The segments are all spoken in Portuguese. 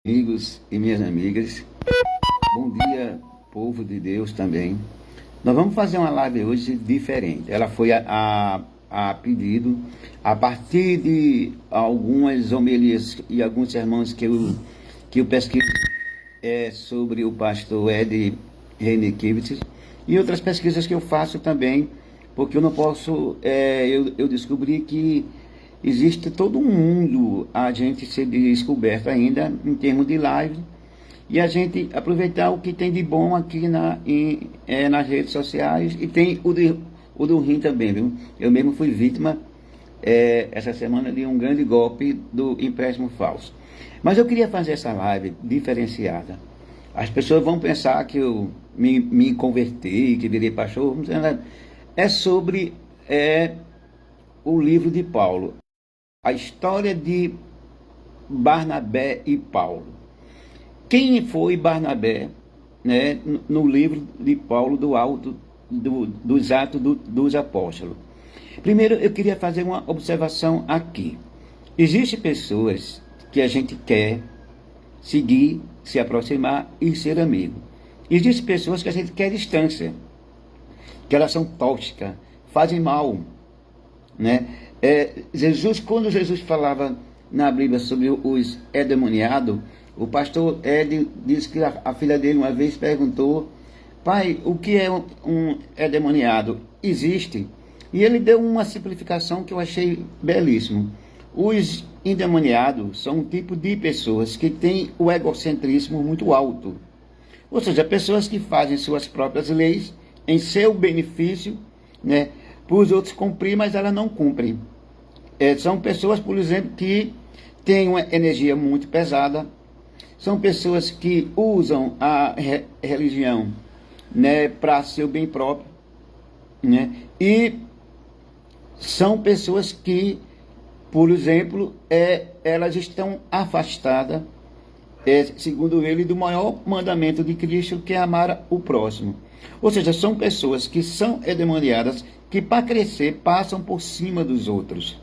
Amigos e minhas amigas, bom dia, povo de Deus também. Nós vamos fazer uma live hoje diferente. Ela foi a pedido, a partir de algumas homilias e alguns sermões que eu pesquiso sobre o pastor Ed Renekiewicz e outras pesquisas que eu faço também, porque eu não posso, eu descobri que existe todo um mundo a gente ser descoberto ainda em termos de live e a gente aproveitar o que tem de bom aqui nas redes sociais e tem o do rim também, viu? Eu mesmo fui vítima essa semana de um grande golpe do empréstimo falso. Mas eu queria fazer essa live diferenciada. As pessoas vão pensar que eu me converti, que virei pastor. É sobre o livro de Paulo. A história de Barnabé e Paulo. Quem foi Barnabé, né, no livro de Paulo dos Atos dos Apóstolos? Primeiro, eu queria fazer uma observação aqui. Existem pessoas que a gente quer seguir, se aproximar e ser amigo. Existem pessoas que a gente quer distância, que elas são tóxicas, fazem mal, né? Quando Jesus falava na Bíblia sobre os endemoniados, o pastor Ed disse que a filha dele uma vez perguntou: pai, o que é um endemoniado? Existe? E ele deu uma simplificação que eu achei belíssimo. Os endemoniados são um tipo de pessoas que têm o egocentrismo muito alto. Ou seja, pessoas que fazem suas próprias leis em seu benefício, né, para os outros cumprir, mas elas não cumprem. São pessoas, por exemplo, que têm uma energia muito pesada, são pessoas que usam a religião, né, para seu bem próprio, né, e são pessoas que, por exemplo, elas estão afastadas, segundo ele, do maior mandamento de Cristo, que é amar o próximo. Ou seja, são pessoas que são endemoniadas, que para crescer passam por cima dos outros,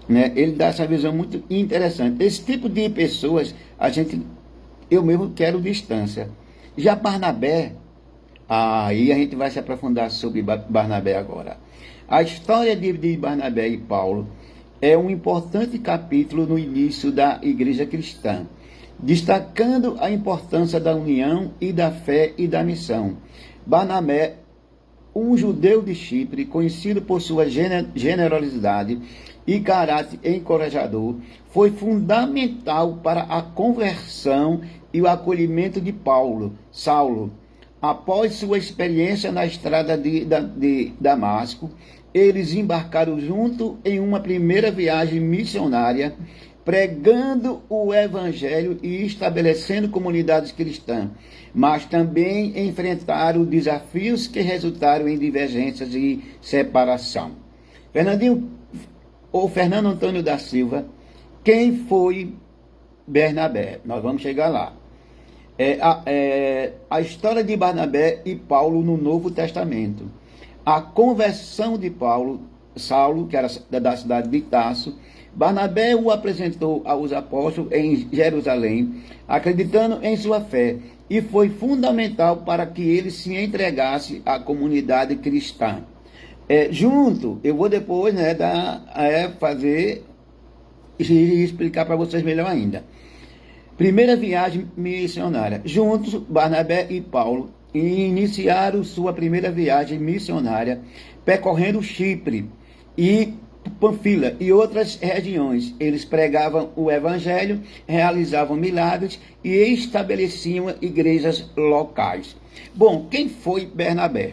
né? Ele dá essa visão muito interessante. Esse tipo de pessoas, eu mesmo quero distância. Já Barnabé, aí a gente vai se aprofundar sobre Barnabé agora. A história de Barnabé e Paulo é um importante capítulo no início da igreja cristã, destacando a importância da união e da fé e da missão. Barnabé, um judeu de Chipre, conhecido por sua generosidade e caráter encorajador, foi fundamental para a conversão e o acolhimento de Saulo. Após sua experiência na estrada de Damasco, eles embarcaram juntos em uma primeira viagem missionária, pregando o evangelho e estabelecendo comunidades cristãs, mas também enfrentaram desafios que resultaram em divergências e separação. Fernando Antônio da Silva, quem foi Barnabé? Nós vamos chegar lá. A história de Barnabé e Paulo no Novo Testamento. A conversão de Saulo, que era da cidade de Tarso. Barnabé o apresentou aos apóstolos em Jerusalém, acreditando em sua fé, e foi fundamental para que ele se entregasse à comunidade cristã. Eu vou depois, né, fazer e explicar para vocês melhor ainda. Primeira viagem missionária. Juntos, Barnabé e Paulo iniciaram sua primeira viagem missionária, percorrendo Chipre e Panfila e outras regiões. Eles pregavam o evangelho, realizavam milagres e estabeleciam igrejas locais. Bom, quem foi Barnabé?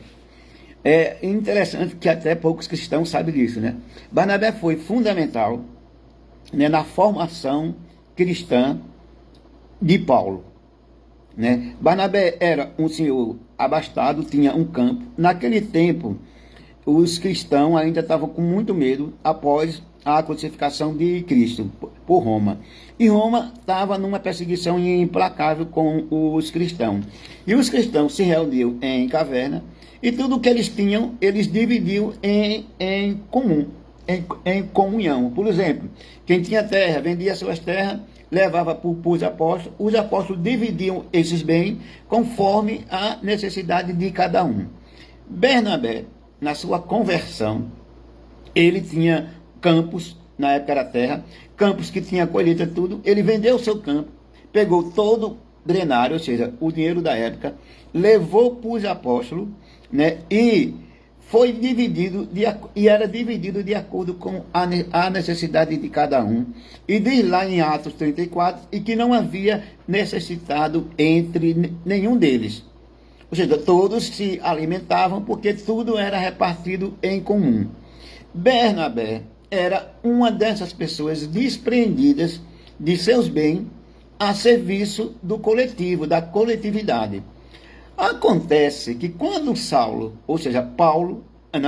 É interessante que até poucos cristãos sabem disso, né? Barnabé foi fundamental, né, na formação cristã de Paulo, né? Barnabé era um senhor abastado, tinha um campo. Naquele tempo, os cristãos ainda estavam com muito medo após a crucificação de Cristo por Roma. E Roma estava numa perseguição implacável com os cristãos. E os cristãos se reuniam em caverna e tudo que eles tinham, eles dividiam em comum, em comunhão. Por exemplo, quem tinha terra vendia suas terras levava para os apóstolos dividiam esses bens conforme a necessidade de cada um. Bernabé, na sua conversão, ele tinha campos, na época era terra, campos que tinha colheita tudo, ele vendeu o seu campo, pegou todo o drenário, ou seja, o dinheiro da época, levou para os apóstolos, né, e foi dividido, e era dividido de acordo com a necessidade de cada um. E diz lá em Atos 34, e que não havia necessitado entre nenhum deles. Ou seja, todos se alimentavam porque tudo era repartido em comum. Bernabé era uma dessas pessoas desprendidas de seus bens a serviço do coletivo, da coletividade. Acontece que quando Saulo, ou seja, Paulo,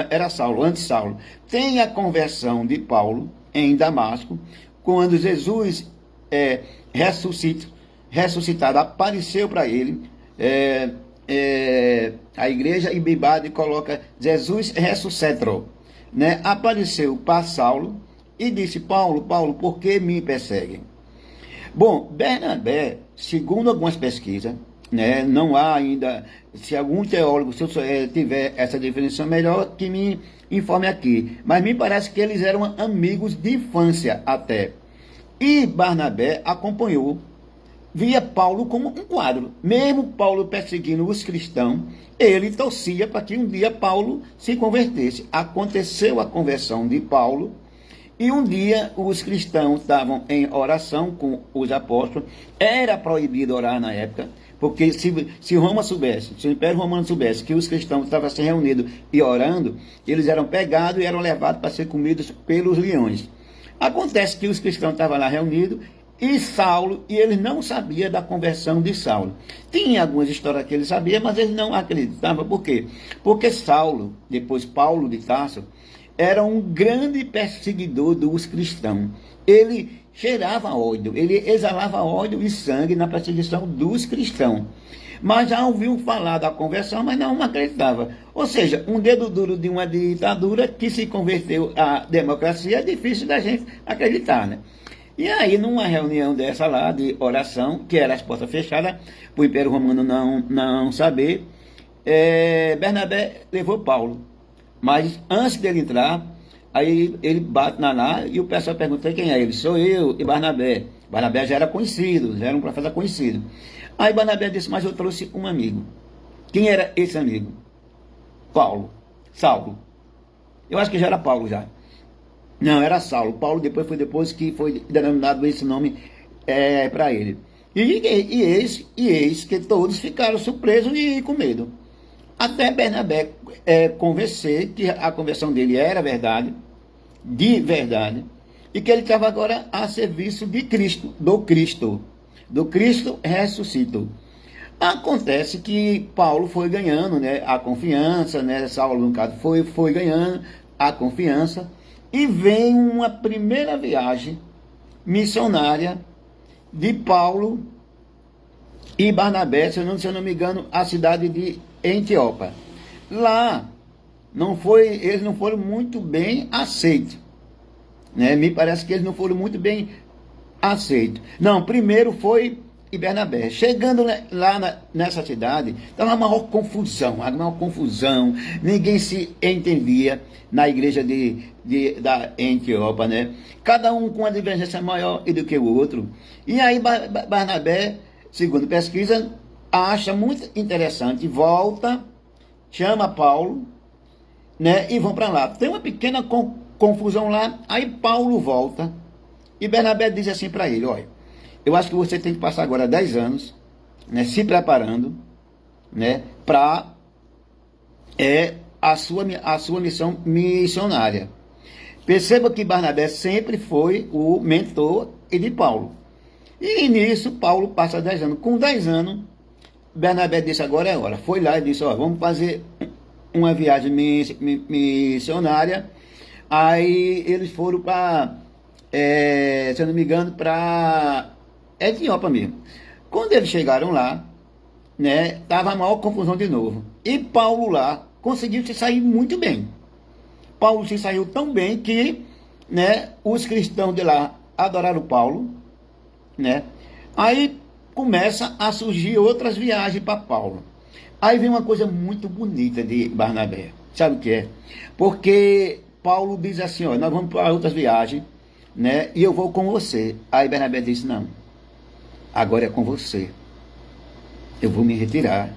era Saulo, antes Saulo, tem a conversão de Paulo em Damasco, quando Jesus ressuscitado apareceu para ele, a igreja ibibade coloca Jesus ressuscitou, né? Apareceu para Saulo e disse: Paulo, por que me perseguem? Bom, Bernabé, segundo algumas pesquisas, né, não há ainda, se algum teólogo tiver essa definição melhor, que me informe aqui, mas me parece que eles eram amigos de infância até. E Barnabé acompanhou, via Paulo como um quadro. Mesmo Paulo perseguindo os cristãos, ele torcia para que um dia Paulo se convertesse. Aconteceu a conversão de Paulo, e um dia os cristãos estavam em oração com os apóstolos. Era proibido orar na época, porque se Roma soubesse, se o Império Romano soubesse que os cristãos estavam se reunindo e orando, eles eram pegados e eram levados para ser comidos pelos leões. Acontece que os cristãos estavam lá reunidos, e Saulo, e ele não sabia da conversão de Saulo. Tinha algumas histórias que ele sabia, mas ele não acreditava. Por quê? Porque Saulo, depois Paulo de Tarso, era um grande perseguidor dos cristãos. Ele cheirava ódio, ele exalava ódio e sangue na perseguição dos cristãos. Mas já ouviam falar da conversão, mas não acreditava. Ou seja, um dedo duro de uma ditadura que se converteu à democracia é difícil da gente acreditar, né? E aí, numa reunião dessa lá, de oração, que era as portas fechadas, para o Império Romano não saber, Bernabé levou Paulo. Mas antes dele entrar, aí ele bate lá e o pessoal pergunta: quem é ele? Sou eu e Barnabé. Barnabé já era conhecido, já era um profeta conhecido. Aí Barnabé disse: mas eu trouxe um amigo. Quem era esse amigo? Saulo. Eu acho que já era Paulo já. Não, era Saulo. Paulo depois que foi denominado esse nome para ele. E eis que todos ficaram surpresos e com medo. Até Bernabé convencer que a conversão dele era verdade, de verdade, e que ele estava agora a serviço de Cristo, do Cristo ressuscitou. Acontece que Paulo foi ganhando, né, a confiança, né, Saulo, no caso, foi ganhando a confiança, e vem uma primeira viagem missionária de Paulo e Barnabé, se eu não me engano, a cidade de Antioquia. Lá eles não foram muito bem aceitos, né? Me parece que eles não foram muito bem aceitos. Não, primeiro foi Bernabé. Chegando lá nessa cidade, estava uma maior confusão, ninguém se entendia na igreja da Antioquia, né? Cada um com uma divergência maior do que o outro. E aí Barnabé, segundo pesquisa, acha muito interessante, volta, chama Paulo, né, e vão para lá. Tem uma pequena confusão lá, aí Paulo volta, e Bernabé diz assim para ele: olha, eu acho que você tem que passar agora 10 anos, né, se preparando, né, para a sua missão missionária. Perceba que Barnabé sempre foi o mentor de Paulo. E nisso, Paulo passa 10 anos. Com 10 anos, Bernabé disse: agora é a hora. Foi lá e disse: ó, vamos fazer uma viagem missionária. Aí eles foram para, se eu não me engano, para Etiópia mesmo. Quando eles chegaram lá, né, tava a maior confusão de novo. E Paulo lá conseguiu se sair muito bem. Paulo se saiu tão bem que, né, os cristãos de lá adoraram Paulo, né? Aí começa a surgir outras viagens para Paulo. Aí vem uma coisa muito bonita de Barnabé. Sabe o que é? Porque Paulo diz assim, ó, nós vamos para outras viagens, né? E eu vou com você. Aí Barnabé diz, não, agora é com você. Eu vou me retirar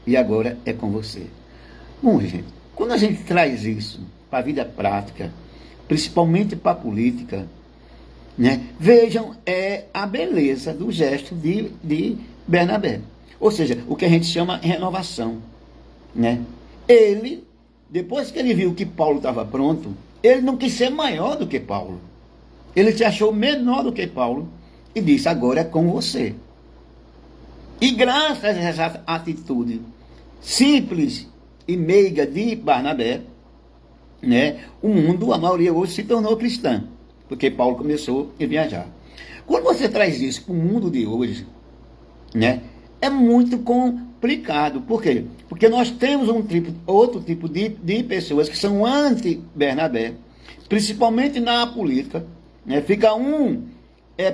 e agora é com você. Bom, gente, quando a gente traz isso para a vida prática, principalmente para a política, né? Vejam, é a beleza do gesto de Barnabé. Ou seja, o que a gente chama renovação, né? Ele, depois que ele viu que Paulo estava pronto, ele não quis ser maior do que Paulo. Ele se achou menor do que Paulo e disse, agora é com você. E graças a essa atitude simples e meiga de Barnabé, né, o mundo, a maioria hoje se tornou cristã, porque Paulo começou a viajar. Quando você traz isso para o mundo de hoje, né, é muito complicado. Por quê? Porque nós temos outro tipo de pessoas que são anti-Barnabé, principalmente na política, né, fica um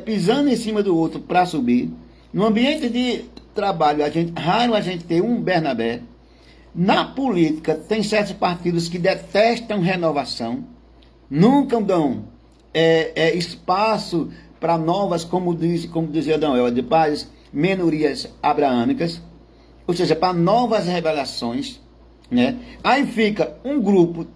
pisando em cima do outro para subir. No ambiente de trabalho, raro a gente ter um Barnabé. Na política, tem certos partidos que detestam renovação, nunca dão espaço para novas, como dizia Adão de Paz, minorias abraâmicas, ou seja, para novas revelações, né? Aí fica um grupo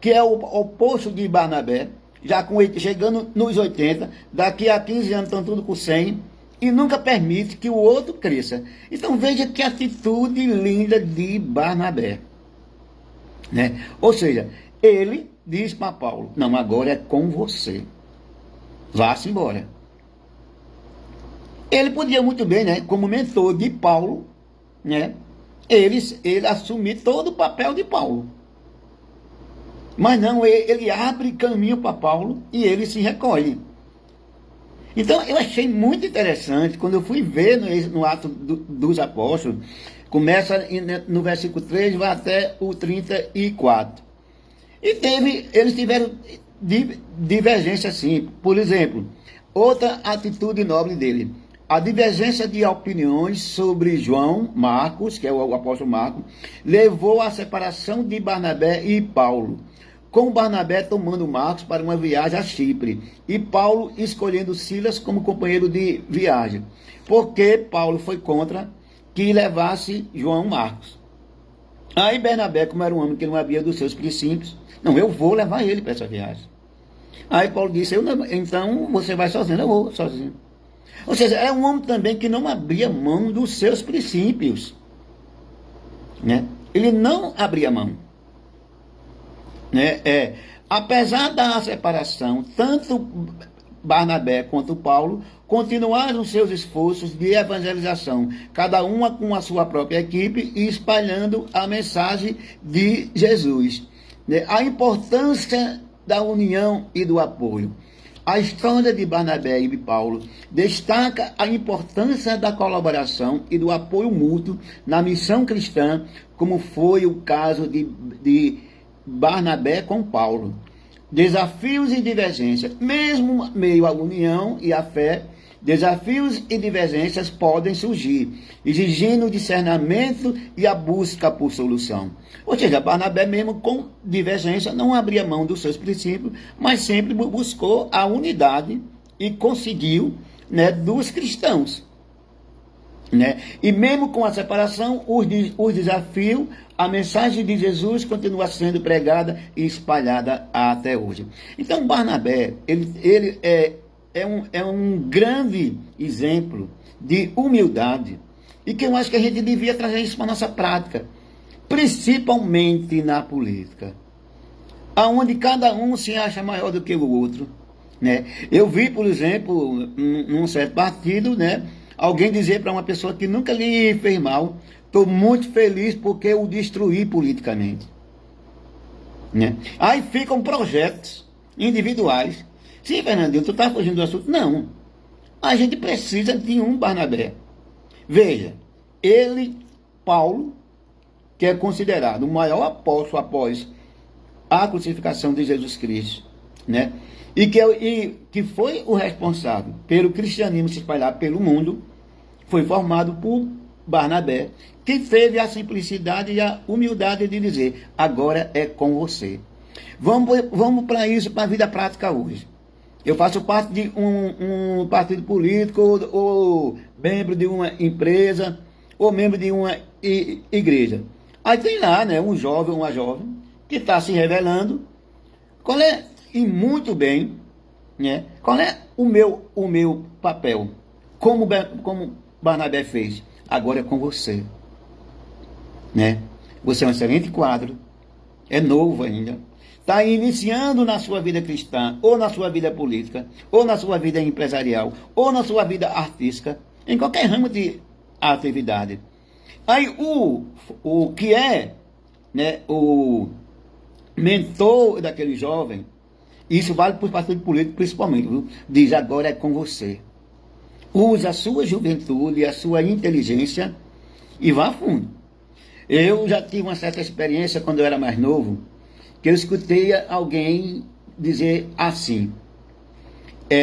que é o oposto de Barnabé, já chegando nos 80, daqui a 15 anos estão tudo com 100, e nunca permite que o outro cresça. Então veja que atitude linda de Barnabé, né? Ou seja, ele diz para Paulo, não, agora é com você, vá-se embora. Ele podia muito bem, né, como mentor de Paulo, né, ele assumir todo o papel de Paulo. Mas não, ele abre caminho para Paulo e ele se recolhe. Então, eu achei muito interessante, quando eu fui ver no Ato dos Apóstolos, começa no versículo 3, vai até o 34. E eles tiveram divergência, sim. Por exemplo, outra atitude nobre dele, a divergência de opiniões sobre João Marcos, que é o apóstolo Marcos, levou à separação de Barnabé e Paulo, com Barnabé tomando Marcos para uma viagem a Chipre, e Paulo escolhendo Silas como companheiro de viagem, porque Paulo foi contra que levasse João Marcos. Aí Barnabé, como era um homem que não havia dos seus princípios, não, eu vou levar ele para essa viagem. Aí Paulo disse, então você vai sozinho, eu vou sozinho. Ou seja, é um homem também que não abria mão dos seus princípios, né? Ele não abria mão. Apesar da separação, tanto Barnabé quanto Paulo continuaram seus esforços de evangelização, cada uma com a sua própria equipe e espalhando a mensagem de Jesus. A importância da união e do apoio. A história de Barnabé e de Paulo destaca a importância da colaboração e do apoio mútuo na missão cristã, como foi o caso de Barnabé com Paulo. Desafios e divergências, mesmo meio à união e à fé, desafios e divergências podem surgir, exigindo o discernimento e a busca por solução. Ou seja, Barnabé mesmo com divergência não abria mão dos seus princípios, mas sempre buscou a unidade e conseguiu, né, dos cristãos. Né? E mesmo com a separação, os desafios, a mensagem de Jesus continua sendo pregada e espalhada até hoje. Então Barnabé, ele é um grande exemplo de humildade, e que eu acho que a gente devia trazer isso para a nossa prática, principalmente na política, onde cada um se acha maior do que o outro, né? Eu vi, por exemplo, num certo partido, né, alguém dizer para uma pessoa que nunca lhe fez mal, estou muito feliz porque eu o destruí politicamente, né? Aí ficam projetos individuais. Sim, Fernandinho, tu está fugindo do assunto? Não. A gente precisa de um Barnabé. Veja, Paulo, que é considerado o maior apóstolo após a crucificação de Jesus Cristo, né? e que foi o responsável pelo cristianismo se espalhar pelo mundo, foi formado por Barnabé, que teve a simplicidade e a humildade de dizer: agora é com você. Vamos para isso, para a vida prática hoje. Eu faço parte de um partido político, ou membro de uma empresa, ou membro de uma igreja. Aí tem lá, né, um jovem, uma jovem, que está se revelando. Qual é, e muito bem, né, qual é o meu papel? Como Barnabé fez? Agora é com você. Né? Você é um excelente quadro, é novo ainda, está iniciando na sua vida cristã, ou na sua vida política, ou na sua vida empresarial, ou na sua vida artística, em qualquer ramo de atividade. Aí o que é, né, o mentor daquele jovem, isso vale para os partidos políticos principalmente, viu? Diz: agora é com você. Usa a sua juventude, a sua inteligência e vá a fundo. Eu já tive uma certa experiência quando eu era mais novo, que eu escutei alguém dizer assim: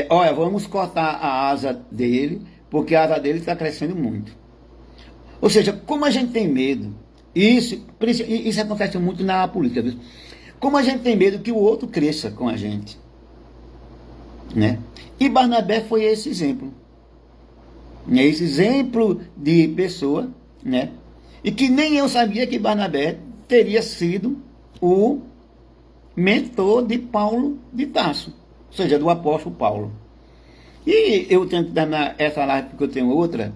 olha, vamos cortar a asa dele, porque a asa dele está crescendo muito. Ou seja, como a gente tem medo, isso acontece muito na política, viu? Como a gente tem medo que o outro cresça com a gente, né? E Barnabé foi esse exemplo. Esse exemplo de pessoa, né? E que nem eu sabia que Barnabé teria sido o mentor de Paulo de Tarso, ou seja, do apóstolo Paulo. E eu tenho que terminar essa live porque eu tenho outra,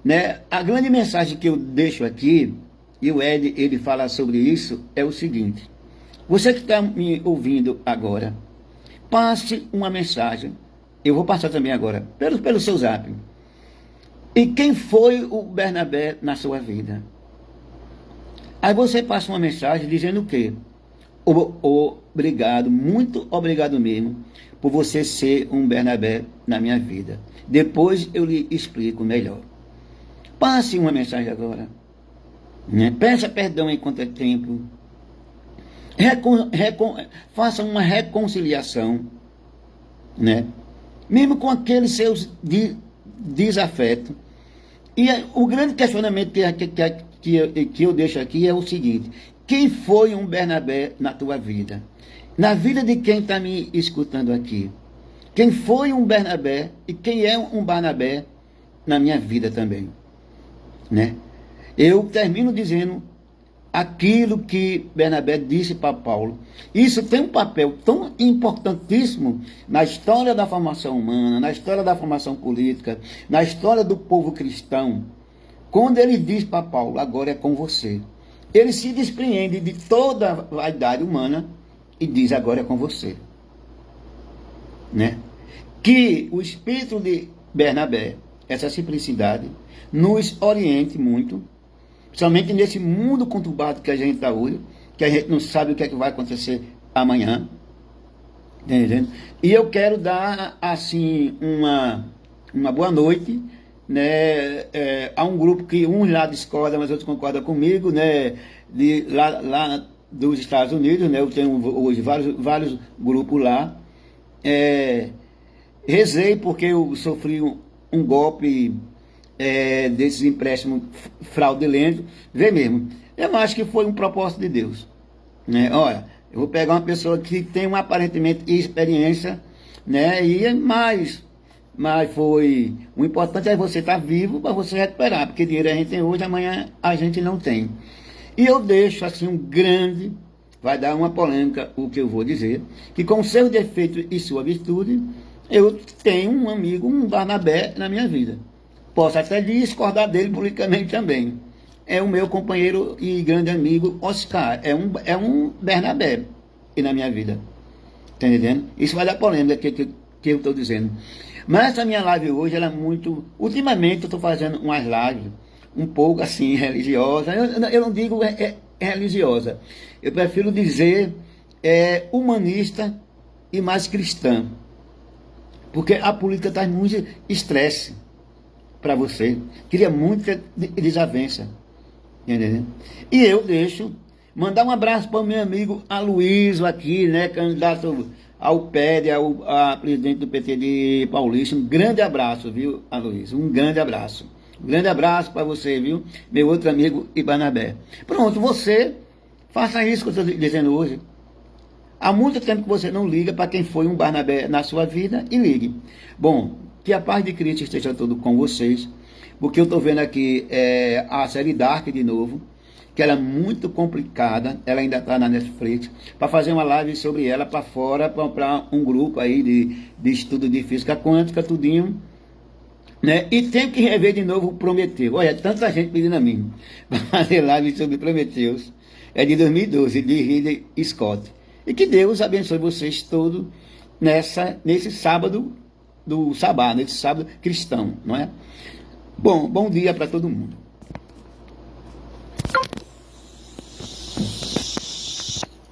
né? A grande mensagem que eu deixo aqui, e o Ed, ele fala sobre isso, é o seguinte: você que está me ouvindo agora, passe uma mensagem, eu vou passar também agora, pelo seu zap. E quem foi o Barnabé na sua vida? Aí você passa uma mensagem dizendo o quê? Obrigado, muito obrigado mesmo, por você ser um Barnabé na minha vida. Depois eu lhe explico melhor. Passe uma mensagem agora, né? Peça perdão enquanto é tempo. Faça uma reconciliação, né? Mesmo com aqueles seus desafetos. E o grande questionamento que eu deixo aqui é o seguinte: quem foi um Barnabé na tua vida? Na vida de quem está me escutando aqui? Quem foi um Barnabé e quem é um Barnabé na minha vida também? Né? Eu termino dizendo aquilo que Barnabé disse para Paulo. Isso tem um papel tão importantíssimo na história da formação humana, na história da formação política, na história do povo cristão. Quando ele diz para Paulo: agora é com você. Ele se despreende de toda a vaidade humana e diz: agora é com você. Né? Que o espírito de Barnabé, essa simplicidade, nos oriente muito, principalmente nesse mundo conturbado que a gente está hoje, que a gente não sabe o que é que vai acontecer amanhã. Entendendo? E eu quero dar, assim, uma boa noite, né, a um grupo que uns lá discordam, mas outros concordam comigo, né, lá dos Estados Unidos, né, eu tenho hoje vários grupos lá. Rezei porque eu sofri um golpe desses empréstimos fraudulentos. Vê mesmo, eu acho que foi um propósito de Deus, né? Olha, eu vou pegar uma pessoa que tem uma aparentemente experiência, né? Mas foi o importante é você estar vivo para você recuperar, porque dinheiro a gente tem hoje, amanhã a gente não tem. E eu deixo assim vai dar uma polêmica o que eu vou dizer, que com seus defeitos e sua virtude, eu tenho um amigo, um Barnabé na minha vida. Posso até discordar dele publicamente também. É o meu companheiro e grande amigo Oscar. É um Barnabé na minha vida. Está entendendo? Isso vai dar polêmica que eu estou dizendo. Mas essa minha live hoje, ela é muito... Ultimamente eu estou fazendo umas lives um pouco assim, religiosas. Eu não digo religiosa. Eu prefiro dizer humanista e mais cristã. Porque a política traz muito estresse para você. Queria muita desavença. Entendeu? E eu deixo mandar um abraço para o meu amigo Aloysio aqui, né, candidato ao PED, a presidente do PT de Paulista, um grande abraço, viu, Aloysio? Um grande abraço. Um grande abraço para você, viu? Meu outro amigo Ibanabé. Pronto, você faça isso que eu estou dizendo hoje. Há muito tempo que você não liga para quem foi um Barnabé na sua vida e ligue. Bom, que a paz de Cristo esteja todo com vocês, porque eu estou vendo aqui a série Dark de novo, que ela é muito complicada, ela ainda está na Netflix, para fazer uma live sobre ela para fora, para um grupo aí de estudo de física quântica, tudinho, né? E tem que rever de novo o Prometeu. Olha, tanta gente pedindo a mim para fazer live sobre Prometeus. É de 2012, de Ridley Scott. E que Deus abençoe vocês todos nesse sábado do sabá, nesse sábado cristão, não é? Bom dia para todo mundo.